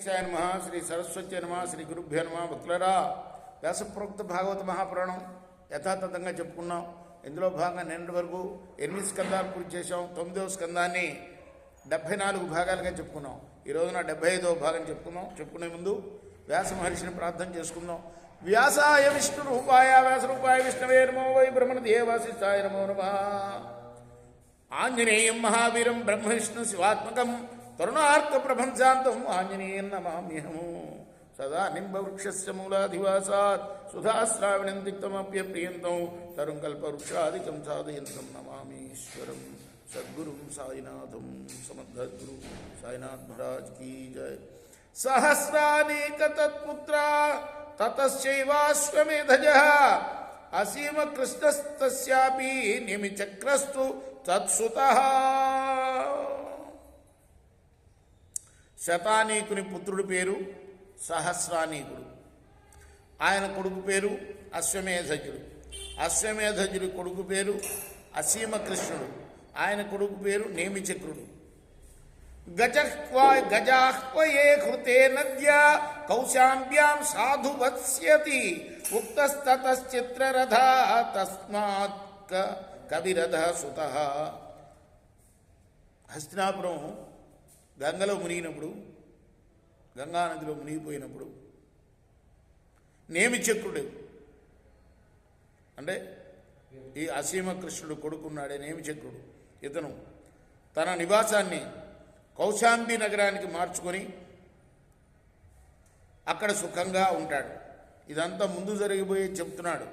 నమ శ్రీ సరస్వతి నమ శ్రీ గురుభ్యో నమ భక్తులరా వ్యాసప్రోక్త భాగవత మహాపురాణం యథాతథంగా చెప్పుకున్నాం. ఇందులో భాగంగా నిన్నటి వరకు 8 స్కందాలు పూర్తి చేసాం. 9వ స్కందాన్ని 74 భాగాలుగా చెప్పుకున్నాం. ఈ రోజున 75వ భాగం చెప్పుకునే ముందు వ్యాస మహర్షిని ప్రార్థన చేసుకుందాం. వ్యాసాయ విష్ణు రూపాయ వ్యాస రూపాయ విష్ణవే నమో వై బ్రహ్మణదేవాశిష్టాయ నమో నమః. ఆంజనేయం మహావీరం బ్రహ్మ విష్ణు శివాత్మకం తరుణార్క ప్రపంచాంతం ఆంజనేయం నమామ్యహము. సదా నింబవృక్షస్య మూలాధివాసాత్ సుధాశ్రావణం తిక్తమప్యప్రియంతం తరుం కల్పవృక్షాదికం సాధయంతం నమామీశ్వరం సద్గురుం సాయినాథం సమర్థగురు సాయినాథ్ మహారాజ్ కీ జయ. సహస్రానేక తత్పుత్ర తతశ్చైవాశ్వమేధజః అసీమ కృష్ణస్తస్యాపి నిమిచక్రస్తు తత్సుతః. శతానీకుని పుత్రుడి పేరు సహస్రానీకుడు. ఆయన కొడుకు పేరు అశ్వమేధజుడు. అశ్వమేధజుడి కొడుకు పేరు అసీమ కృష్ణుడు. ఆయన కొడుకు పేరు నేమిచక్రుడు. గజాహ్వయే కృతే నద్యా కౌశాంబ్యాం సాధువత్స్యతి ఉక్తస్తతశ్చిత్రరథ తస్మాత్ కవిరథ సుతః. హస్తినాపురం గంగలో మునిగినప్పుడు, గంగానదిలో మునిగిపోయినప్పుడు నేమిచక్రుడు అంటే ఈ అసీమ కృష్ణుడు కొడుకున్నాడే నేమిచక్రుడు. ఇతను తన నివాసాన్ని కౌశాంబి నగరానికి మార్చుకొని అక్కడ సుఖంగా ఉంటాడు. ఇదంతా ముందు జరిగిపోయే చెప్తున్నాడు.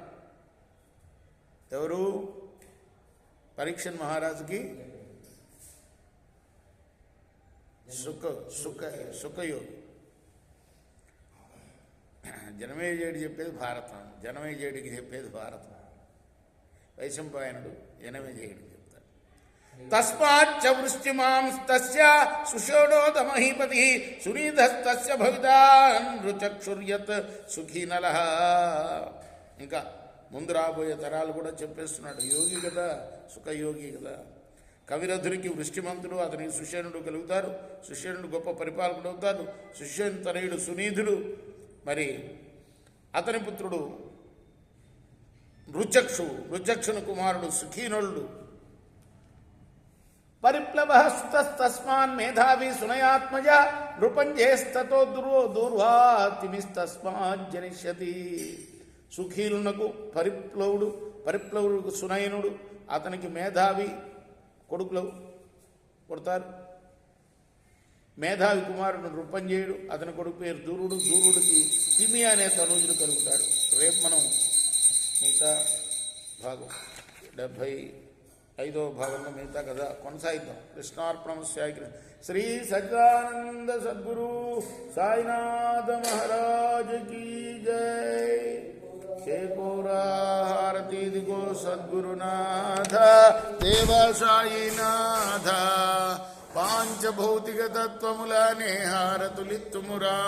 ఎవరు? పరీక్షన్ మహారాజుకి సుఖయోగి. జనమేజయుడు చెప్పేది భారతం, జనమేజయుడికి చెప్పేది భారతం. వైశంపాయనుడు జనమేజయుడికి చెప్తాడు. తస్మాచ్చ వృష్టిమాంస్తస్య సుషోడోదమహీపతి సునీధస్తస్య భవితాన్ రుచక్షుర్యత్ సుఖీనలః. ఇంకా ముందు రాబోయే తరాలు కూడా చెప్పేస్తున్నాడు. యోగి కదా, సుఖయోగి కదా. కవిరథునికి వృష్టిమంతుడు, అతనికి సుషేణుడు కలుగుతారు. సుషేణుడు గొప్ప పరిపాలకుడు అవుతాడు. సుషేణు తనయుడు సునీధుడు, మరి అతని పుత్రుడు రుచక్షుని కుమారుడు సుఖీనుడు. పరిప్లవస్తస్మాన్ మేధావి సునయాత్మజ నృపంజేస్తతో దూర్వాతిమిస్తస్మాత్ జనిష్యతి. సుఖీనునకు పరిప్లవుడు సునయనుడు, అతనికి మేధావి కొడుకులు కొడతారు. మేధావి కుమారుడు నృపంజయుడు, అతని కొడుకు పేరు దూరుడు. దూరుడికి తిమి అనే తనూజుడు కలుగుతాడు. రేపు మనం మిగతా భాగం 75వ భాగంలో మిగతా కదా కొనసాగిద్దాం. కృష్ణార్పణమస్యాయ. శ్రీ సచ్చిదానంద సద్గురు సాయినాథ మహారాజ్ కీ జై. హారతి దిగో సద్గురునాథ దేవ సాయినాథ. పాంచభౌతిక తత్వములనే హారతులిత్తుమురా.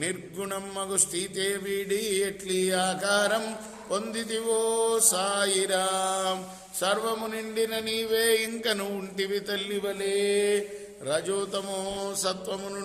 నిర్గుణం మగు స్థితే వీడి ఎట్లి ఆకారం పొందితివో సాయిరాం. సర్వము నిండిన నీవే ఇంకను ఉంటివి తల్లివలే. రజోతమో సత్వమును